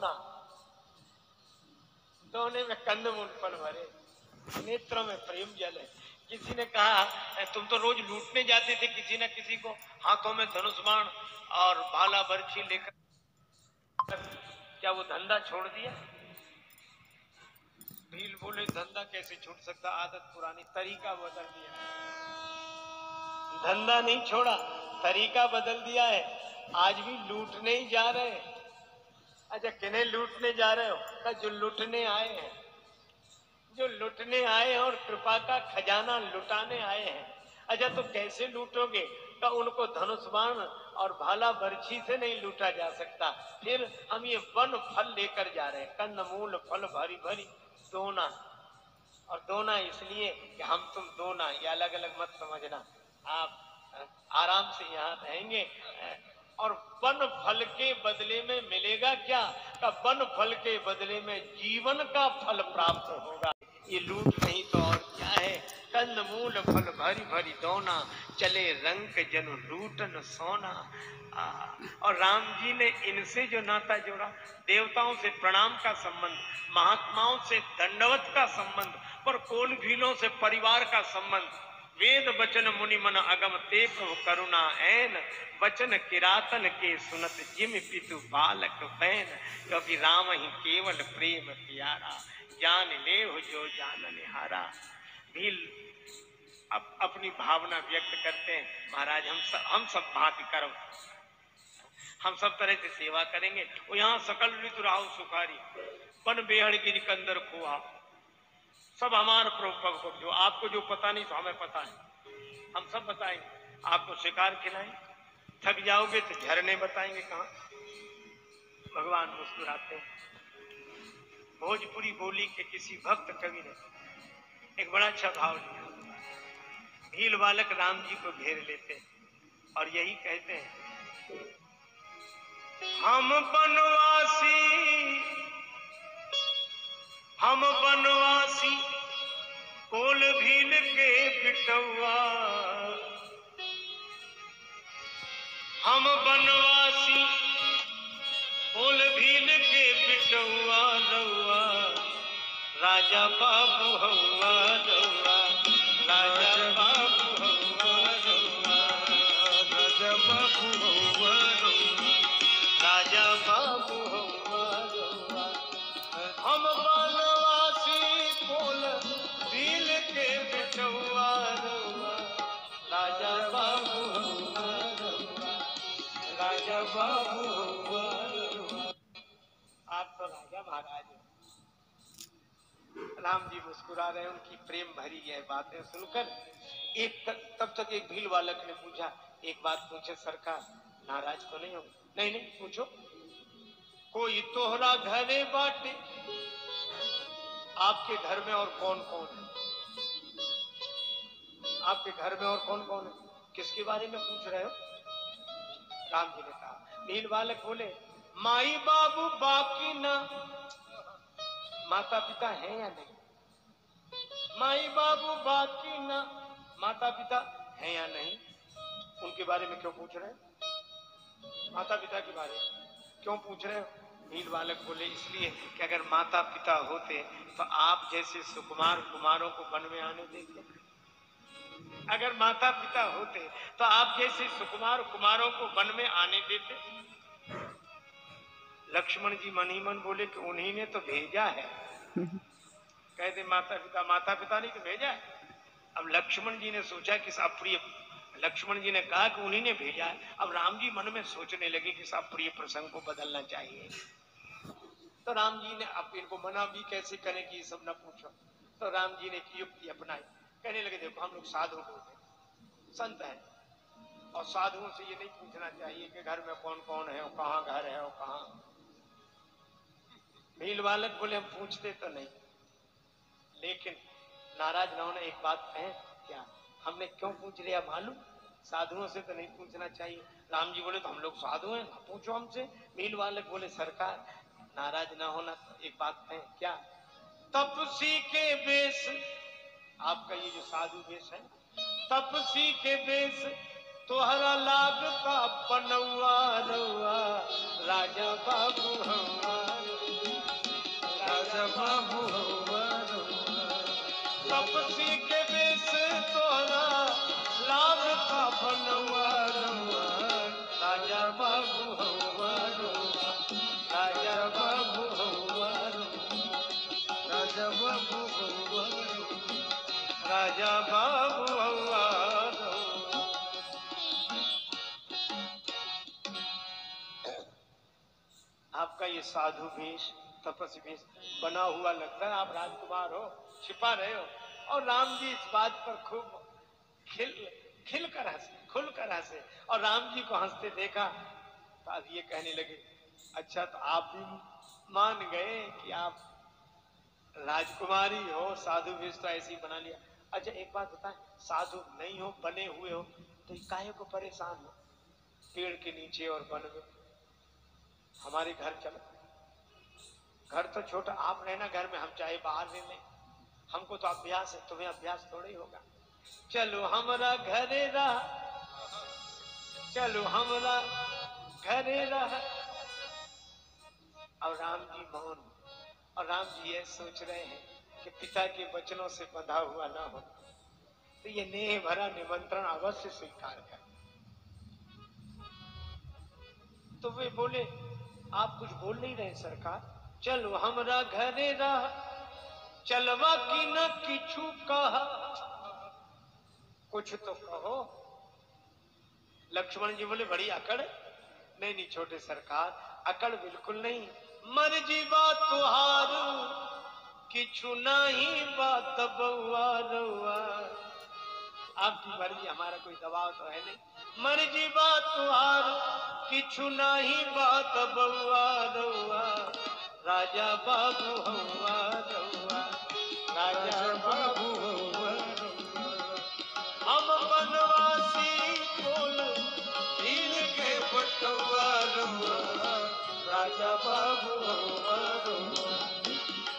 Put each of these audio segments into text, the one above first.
दोना, दोने में कंदमूल फल भरे, नेत्रों में प्रेम जल है। किसी ने कहा तुम तो रोज लूटने जाते थे किसी न किसी को, हाथों में धनुष बाण और भाला बर्छी लेकर, क्या वो धंधा छोड़ दिया? भील बोले धंधा कैसे छूट सकता, आदत पुरानी, तरीका बदल दिया। धंधा नहीं छोड़ा, तरीका बदल दिया है। आज भी लूटने ही जा रहे हैं। अच्छा किन्हें लूटने जा रहे हो? का जो लूटने आए हैं, जो लूटने आए हैं और कृपा का खजाना लुटाने आए हैं। अच्छा तो कैसे लूटोगे? का उनको धनुष बाण और भाला बर्छी से नहीं लूटा जा सकता। फिर हम ये वन फल लेकर जा रहे हैं, कंदमूल फल भरी भरी दोना। और दोना इसलिए कि हम तुम दोना, ये अलग अलग मत समझना। आप आराम से यहाँ रहेंगे और वन फल के बदले में मिलेगा क्या? का वन फल के बदले में जीवन का फल प्राप्त होगा। ये लूट नहीं तो और क्या है? कंदमूल फल भरी भरी दोना, चले रंक जनु लूटन सोना। और राम जी ने इनसे जो नाता जोड़ा, देवताओं से प्रणाम का संबंध, महात्माओं से दंडवत का संबंध, पर कोल भीलों से परिवार का संबंध। वेद वचन मुनि मन अगम ते प्रभु करुणा ऐन, वचन किरातन के सुनत जिम पितु बालक बैन। क्योंकि राम ही केवल प्रेम प्यारा, जान ले हो जो जानन हारा। भील अब अपनी भावना व्यक्त करते हैं, महाराज हम सब भांति कर्म, हम सब तरह से सेवा करेंगे। वो यहाँ सकल ऋतु राहु सुखारी, वन बेहड़ गिरी कंदर खोआ, सब हमारे प्रभु को, जो आपको जो पता नहीं तो हमें पता है, हम सब बताएंगे। आपको शिकार खिलाएं, थक जाओगे तो झरने बताएंगे कहाँ। भगवान मुस्कुराते हैं। भोजपुरी बोली के किसी भक्त कवि ने एक बड़ा अच्छा भाव लिया। भील बालक राम जी को घेर लेते हैं और यही कहते हैं, हम बनवासी कोल भील के बिटौआ, हम बनवासी कोल भील के बिटौआ रउआ, राजा बाबू हौआ रउआ, राजा बाबू हौआ रउआ, राजा बाबू हौआ रउआ, राजा बाबू हौआ रउआ। हम बनवासी कोल भील के बिटौआ रउआ, राजा बाबू हौआ रउआ, राजा बाबू हौआ रउआ। आप तो राजा महाराज हैं। राम जी मुस्कुरा रहे हैं, उनकी प्रेम भरी यह बातें सुनकर। तब तक एक भील बालक ने पूछा, एक बात पूछे सरकार, नाराज तो नहीं हो? नहीं नहीं पूछो। कोई तोहरा घरे बाटे, आपके घर में और कौन कौन है? आपके घर में और कौन कौन है? किसके बारे में पूछ रहे हो? राम जी ने कहा। भील बालक बोले, माई बाबू बाकी ना, माता पिता है या नहीं? माई बाबू बाकी ना, माता पिता है या नहीं? उनके बारे में क्यों पूछ रहे हैं? माता पिता के बारे में क्यों पूछ रहे हो? भील बालक बोले, इसलिए कि अगर माता पिता होते तो आप जैसे सुकुमार कुमारों को वन में आने देते। अगर माता पिता होते तो आप जैसे सुकुमार कुमारों को वन में आने देते। लक्ष्मण जी मन ही मन बोले कि उन्हीं ने तो भेजा है। कहते माता पिता नहीं तो भेजा है। अब लक्ष्मण जी ने सोचा कि अप्रिय, लक्ष्मण जी ने कहा कि उन्हीं ने भेजा है। अब राम जी मन में सोचने लगे कि अप्रिय प्रसंग को बदलना चाहिए। तो राम जी ने अब इनको मना भी कैसे करें कि ये सब न पूछो। तो राम जी ने एक युक्ति अपनाई, कहने लगे देखो हम लोग साधु लोग हैं, संत हैं, और साधुओं से ये नहीं पूछना चाहिए कि घर में कौन कौन है और कहाँ घर है और कहाँ। भील बालक बोले हम पूछते तो नहीं, लेकिन नाराज न होने एक बात कहें क्या, हमने क्यों पूछ लिया मालूम? साधुओं से तो नहीं पूछना चाहिए। राम जी बोले तो हम लोग साधु हैं, ना पूछो हमसे। भील बालक बोले सरकार नाराज ना होना, एक बात कहें क्या, तपसी के वेश, आपका ये जो साधु वेश है, तपसी के वेश तोहरा लागता पनौआ रउआ, राजा बाबू हमारा। बाबू तपसी के बेस तोरा लाभ का बनवा राजा बाबू राजा बाबू राजा बाबू राजा बाबू आपका ये साधु वेश तपस्वी वेश बना हुआ लगता है, आप राजकुमार हो, छिपा रहे हो। और राम जी इस बात पर खूब खुल कर हंसे और राम जी को हंसते देखा तो अब ये कहने लगे, अच्छा तो आप भी मान गए कि आप राजकुमारी हो, साधु वेश तो ऐसे ही बना लिया। अच्छा एक बात बताएं, साधु नहीं हो, बने हुए हो तो काहे को परेशान हो? पेड़ के नीचे और वन में हमारे घर चलो, घर तो छोटा, आप रहना घर में, हम चाहे बाहर रह लें, हमको तो अभ्यास है, तुम्हें अभ्यास थोड़ी होगा। चलो हमारा घरे रहा, चलो हमारा घरे रहा। और राम जी मौन, और राम जी ये सोच रहे हैं कि पिता के वचनों से बंधा हुआ ना हो तो ये नेह भरा निमंत्रण अवश्य स्वीकार कर। तो वे बोले, आप कुछ बोल नहीं रहे सरकार। चलो हमरा घरे रह, चलवा की न किछु कहा, कुछ तो कहो। लक्ष्मण जी बोले, बड़ी अकड़। नहीं नहीं छोटे सरकार, अकड़ बिल्कुल नहीं, मर्जी बात तुहार, किछु नहीं बात बउआ रउआ। आपकी मर्जी, हमारा कोई दबाव तो है नहीं। मर्जी बात तुहार, किछु नहीं बात बउआ रउआ, राजा बाबू हउआ रउआ, राजा बाबू हउआ रउआ। हम बनवासी बोल भील के बटुआ रउआ, राजा बाबू हउआ रउआ,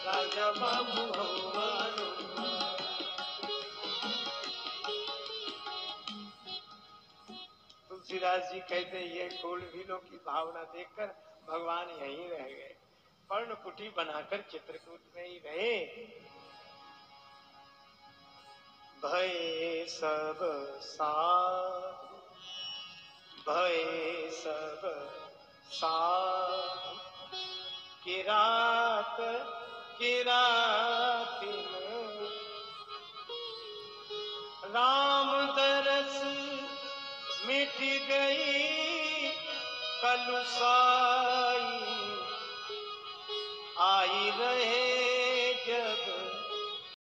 राजा बाबू हउआ रउआ। तुलसीदास जी कहते हैं, ये कुल भीलों की भावना देखकर भगवान यहीं रह गए, पर्णकुटी बनाकर चित्रकूट में ही रहे। भय सब साधु, भय सब साधु, किरात किरातिन, राम दरस मिट गई कलुसाई, आई रहे